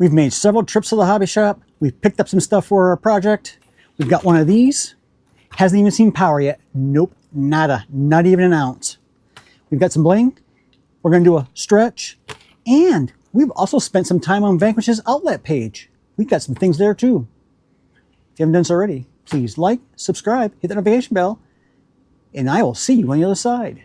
We've made several trips to the hobby shop. We've picked up some stuff for our project. We've got one of these. Hasn't even seen power yet. Nope, nada, not even an ounce. We've got some bling. We're gonna do a stretch. And we've also spent some time on Vanquish's outlet page. We've got some things there too. If you haven't done so already, please like, subscribe, hit the notification bell, and I will see you on the other side.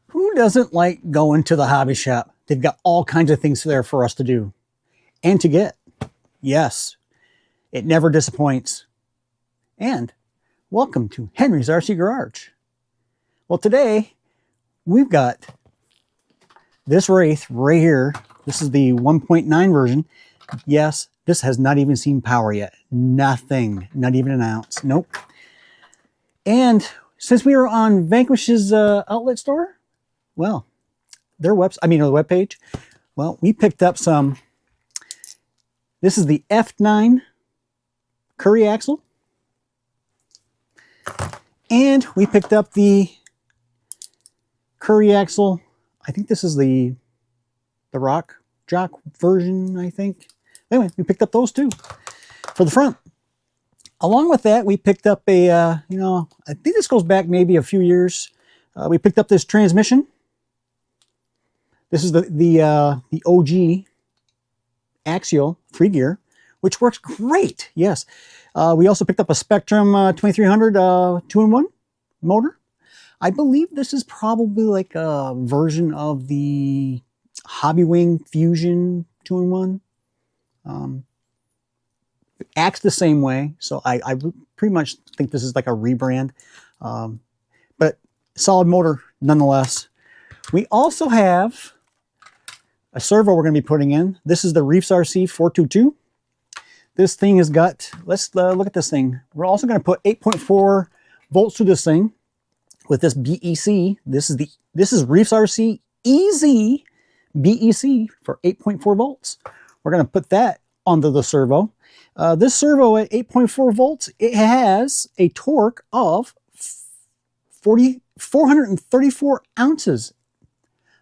Who doesn't like going to the hobby shop? They've got all kinds of things there for us to do and to get. Yes, it never disappoints. And welcome to Henry's RC Garage. Well, today we've got this Wraith right here. This is the 1.9 version. Yes, this has not even seen power yet. Nothing, not even an ounce. Nope. And since we were on Vanquish's outlet store, well, their webpage, well, we picked up some. This is the F9 Curry axle. And we picked up the Curry axle. I think this is the Rock Jock version, I think. Anyway, we picked up those two for the front. Along with that, we picked up a, I think this goes back maybe a few years. We picked up this transmission. This is the OG Axial 3-gear, which works great. Yes. We also picked up a Spectrum 2300 2-in-1 motor. I believe this is probably like a version of the Hobbywing Fusion 2-in-1. It acts the same way, so I pretty much think this is like a rebrand. But solid motor nonetheless. We also have a servo we're going to be putting in. This is the reefsrc 422. This thing has got, let's look at this thing. We're also going to put 8.4 volts through this thing with this BEC. This is reefsrc EZ BEC for 8.4 volts. We're going to put that onto the servo. This servo at 8.4 volts, it has a torque of 434 ounces.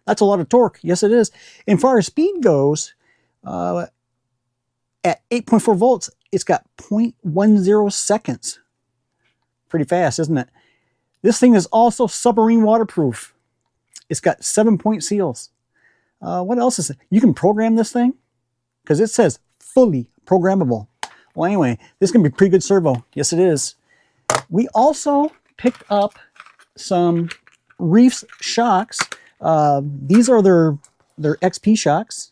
That's a lot of torque. Yes, it is. And far as speed goes, at 8.4 volts, it's got 0.10 seconds. Pretty fast, isn't it? This thing is also submarine waterproof. It's got 7-point seals. What else is it? You can program this thing because it says fully programmable. Well, anyway, this is going to be a pretty good servo. Yes, it is. We also picked up some Reefs shocks. These are their XP shocks.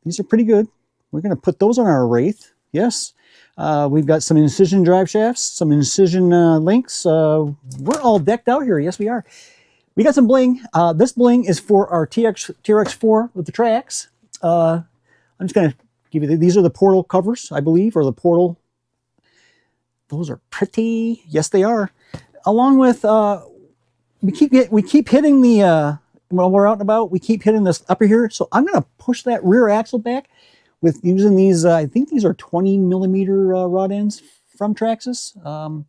These are pretty good. We're going to put those on our Wraith. Yes. We've got some incision drive shafts, some incision links. We're all decked out here. Yes, we are. We got some bling. This bling is for our TRX4 with the Traxx. I'm just going to give you these are the portal covers, I believe, or the portal. Those are pretty. Yes, they are. Along with we keep hitting the while we're out and about, we keep hitting this upper here. So I'm going to push that rear axle back with using these, I think these are 20mm rod ends from Traxxas. We're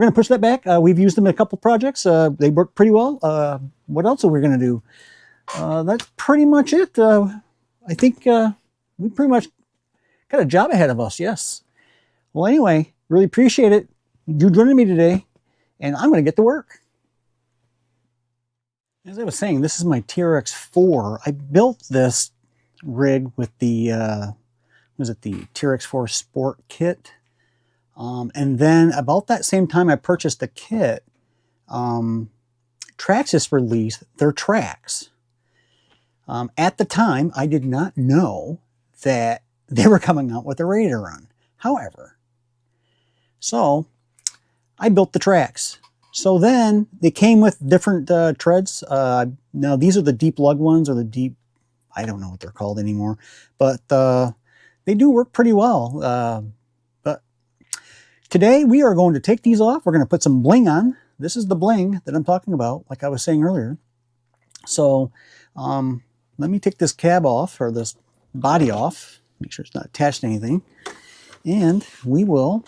going to push that back. We've used them in a couple projects. They work pretty well. What else are we going to do? That's pretty much it. I think we pretty much got a job ahead of us, yes. Well, anyway, really appreciate it. You joining me today, and I'm going to get to work. As I was saying, this is my TRX4. I built this rig with the, the TRX4 Sport kit. And then about that same time I purchased the kit, Traxxas released their Traxx. At the time, I did not know that they were coming out with a ready to run. However, so I built the Traxx. So then they came with different treads. Now these are the deep lug ones, or the deep, I don't know what they're called anymore, but they do work pretty well. But today we are going to take these off. We're going to put some bling on. This is the bling that I'm talking about, like I was saying earlier. So let me take this cab off, or this body off. make sure it's not attached to anything. And we will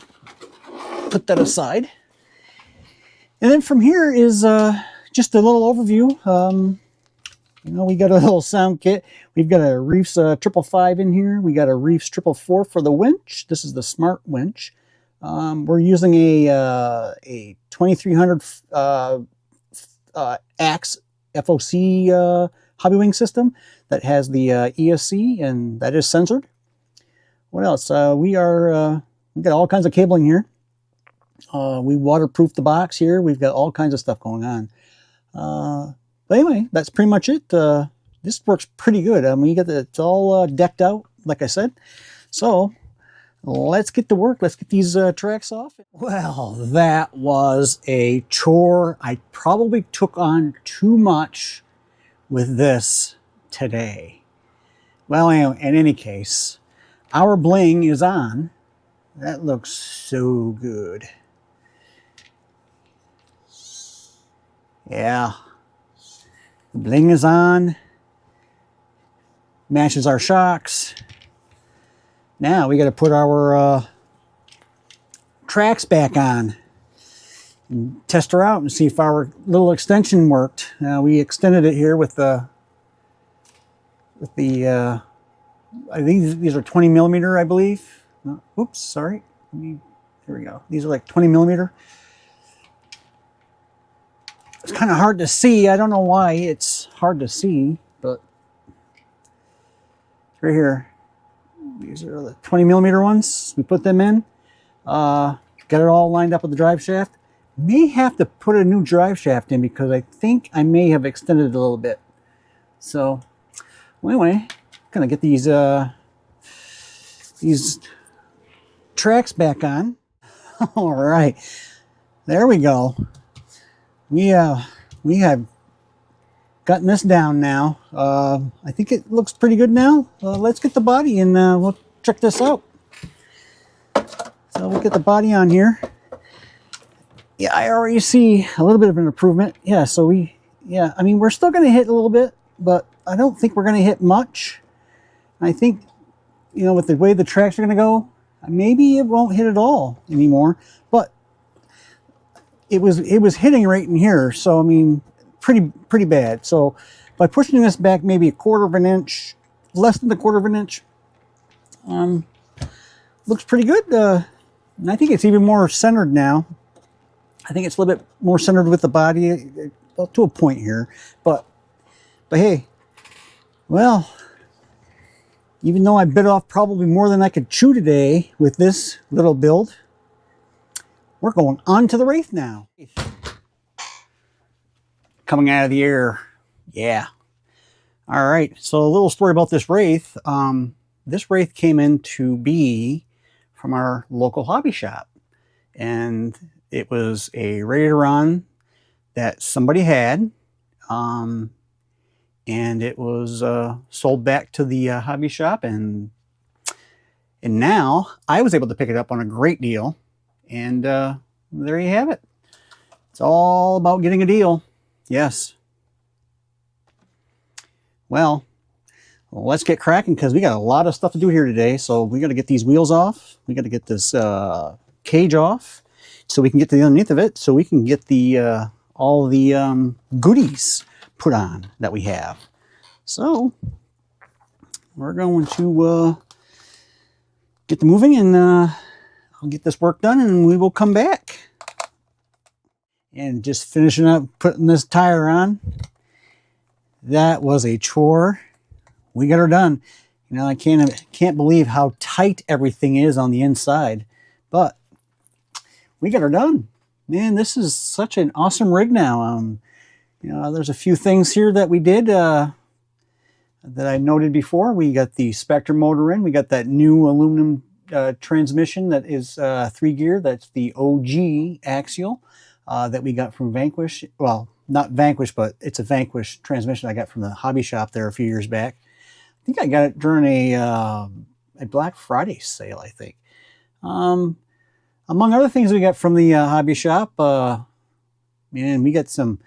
put that aside. And then from here is just a little overview. You know, we got a little sound kit. We've got a Reefs 555 in here. We got a Reefs 444 for the winch. This is the smart winch. We're using a 2300 Axe FOC hobby wing system that has the ESC, and that is censored. What else? We got all kinds of cabling here. We waterproof the box here. We've got all kinds of stuff going on. But anyway, that's pretty much it. This works pretty good. I mean, it's all decked out, like I said. So let's get to work. Let's get these Traxx off. Well, that was a chore. I probably took on too much with this today. Well, in any case, our bling is on. That looks so good. Yeah. The bling is on. Matches our shocks. Now we got to put our Traxx back on and test her out and see if our little extension worked. We extended it here with the I think these are 20 millimeter, I believe. Oops, sorry. Here we go. These are like 20 millimeter. It's kind of hard to see. I don't know why it's hard to see, but right here. These are the 20 millimeter ones. We put them in. Got it all lined up with the drive shaft. May have to put a new drive shaft in because I think I may have extended it a little bit. So, well, anyway, gonna get these Traxx back on. All right, there we go. We have gotten this down now. I think it looks pretty good now. Let's get the body and we'll check this out. So we'll get the body on here. Yeah, I already see a little bit of an improvement. Yeah, so I mean, we're still going to hit a little bit, but I don't think we're going to hit much. I think, you know, with the way the tracks are going to go, maybe it won't hit at all anymore. But it was hitting right in here, so I mean, pretty bad. So by pushing this back maybe 1/4 of an inch, less than 1/4 of an inch, looks pretty good. And I think it's even more centered now. I think it's a little bit more centered with the body, well, to a point here. But hey, well, even though I bit off probably more than I could chew today with this little build, we're going on to the Wraith now. Coming out of the air. Yeah. All right. So a little story about this Wraith. This Wraith came in to be from our local hobby shop. And it was a Raider-on that somebody had. And it was sold back to the hobby shop. And now I was able to pick it up on a great deal. And there you have it. It's all about getting a deal. Yes. Well, let's get cracking because we got a lot of stuff to do here today. So we got to get these wheels off. We got to get this cage off so we can get to the underneath of it, so we can get the all the goodies put on that we have. So we're going to get to moving, and I'll get this work done and we will come back. And just finishing up putting this tire on. That was a chore. We got her done. You know, I can't believe how tight everything is on the inside, but we got her done. Man, this is such an awesome rig now. You know, there's a few things here that we did that I noted before. We got the Spectre motor in. We got that new aluminum transmission that is 3-gear. That's the OG Axial that we got from Vanquish. Well, not Vanquish, but it's a Vanquish transmission I got from the hobby shop there a few years back. I think I got it during a Black Friday sale, I think. Among other things we got from the hobby shop, man, we got some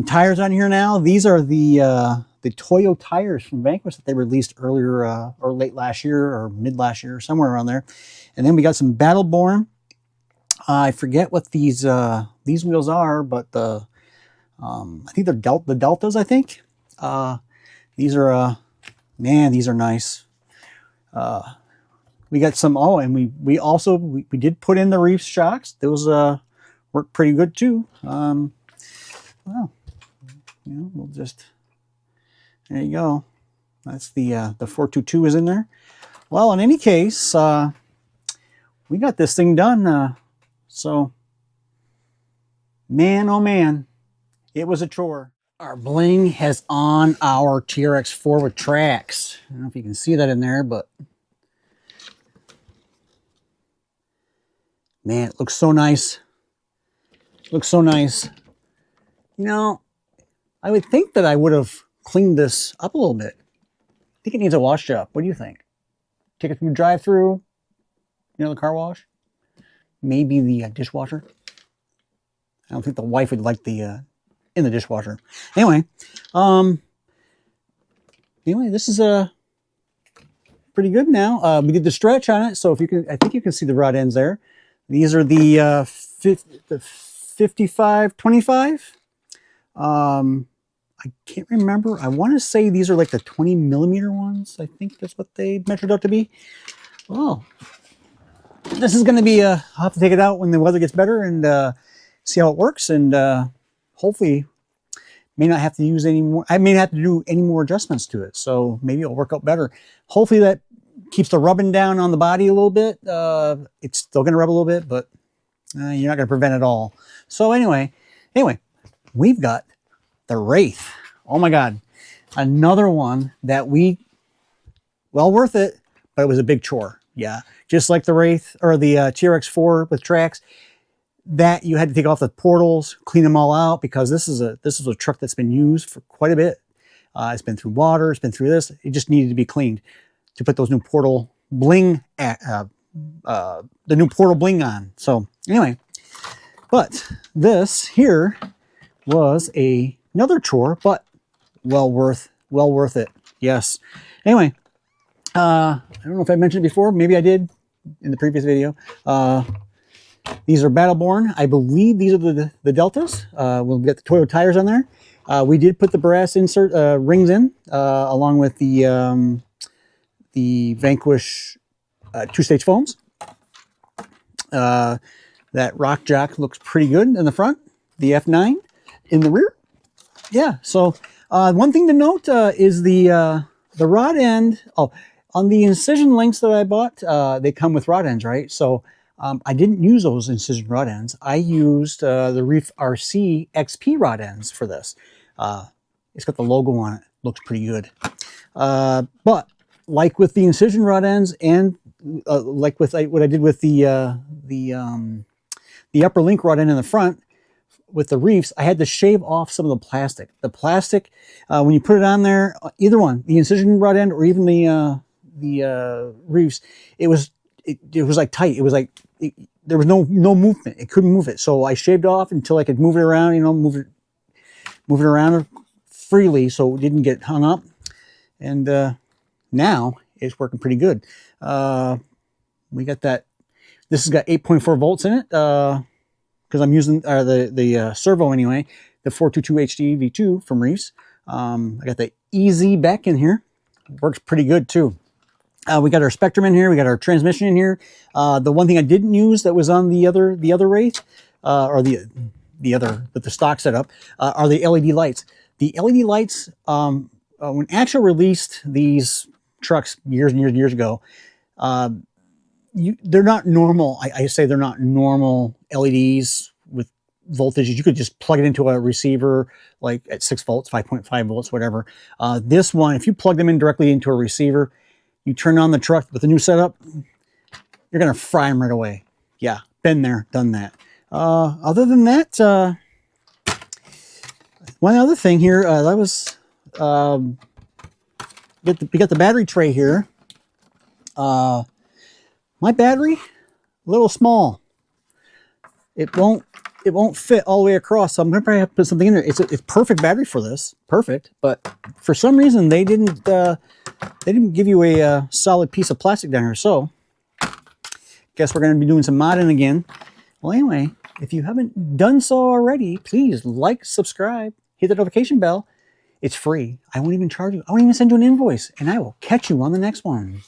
tires on here now. These are the Toyo tires from Vanquish that they released earlier or late last year or mid last year, somewhere around there. And then we got some Battleborn. I forget what these wheels are, but I think they're the Deltas. I think these are man, these are nice. We got some. Oh, and we also did put in the Reefs shocks. Those work pretty good too. Well, you know, we'll just, there you go. That's the 422 is in there. Well, in any case, we got this thing done. So, man, oh man, it was a chore. Our bling has on our TRX4 with Traxx. I don't know if you can see that in there, but man, it looks so nice. Looks so nice. You know, I would think that I would have cleaned this up a little bit. I think it needs a wash job. What do you think? Take it through drive-through, you know, the car wash? Maybe the dishwasher? I don't think the wife would like the in the dishwasher. Anyway, this is pretty good now. We did the stretch on it, so if you can, I think you can see the rod ends there. These are the 55-25. I can't remember. I want to say these are like the 20mm ones. I think that's what they measured out to be. Oh, this is going to be I'll have to take it out when the weather gets better and see how it works, and hopefully may not have to use any more. I may not have to do any more adjustments to it, so maybe it'll work out better. Hopefully that keeps the rubbing down on the body a little bit. It's still going to rub a little bit, but you're not going to prevent it all. So anyway, we've got the Wraith. Oh my God, another one that well worth it, but it was a big chore. Yeah, just like the Wraith or the TRX4 with Traxx, that you had to take off the portals, clean them all out, because this is a truck that's been used for quite a bit. It's been through water, it's been through this. It just needed to be cleaned to put those new Portal Bling, the new Portal Bling on. So anyway, but this here was another chore, but well worth it. Yes. Anyway, I don't know if I mentioned it before. Maybe I did in the previous video. These are Battleborn. I believe these are the Deltas. We'll get the Toyo tires on there. We did put the brass insert rings in along with the Vanquish two-stage foams. That rock jock looks pretty good in the front. The F9 in the rear. Yeah. So one thing to note is the rod end. Oh, on the incision links that I bought, they come with rod ends, right? So I didn't use those incision rod ends. I used the reefsrc XP rod ends for this. It's got the logo on it. Looks pretty good. But like with the incision rod ends and like with what I did with the upper link rod end in the front with the reefs, I had to shave off some of the plastic. The plastic, when you put it on there, either one, the incision rod end or even the reefs, it was like tight. It was like there was no movement. It couldn't move it. So I shaved off until I could move it around. You know, move it around freely so it didn't get hung up. And now it's working pretty good. We got that. This has got 8.4 volts in it because I'm using the servo anyway. The 422 HD V2 from Reefs. I got the EZ back in here. Works pretty good too. We got our spectrum in here. We got our transmission in here. The one thing I didn't use that was on the other Wraith, or the stock setup, are the LED lights. The LED lights, when Axial released these trucks years and years ago, they're not normal. I say they're not normal LEDs with voltages. You could just plug it into a receiver like at 6 volts, 5.5 volts, whatever. This one, if you plug them in directly into a receiver, you turn on the truck with the new setup, you're going to fry them right away. Yeah, been there, done that. Other than that, one other thing here, that was, we got the battery tray here. My battery, a little small. It won't it won't fit all the way across. So I'm gonna probably have to put something in there. It's perfect battery for this, perfect. But for some reason they didn't give you a solid piece of plastic down here. So guess we're gonna be doing some modding again. Well, anyway, if you haven't done so already, please like, subscribe, hit the notification bell. It's free. I won't even charge you. I won't even send you an invoice, and I will catch you on the next one.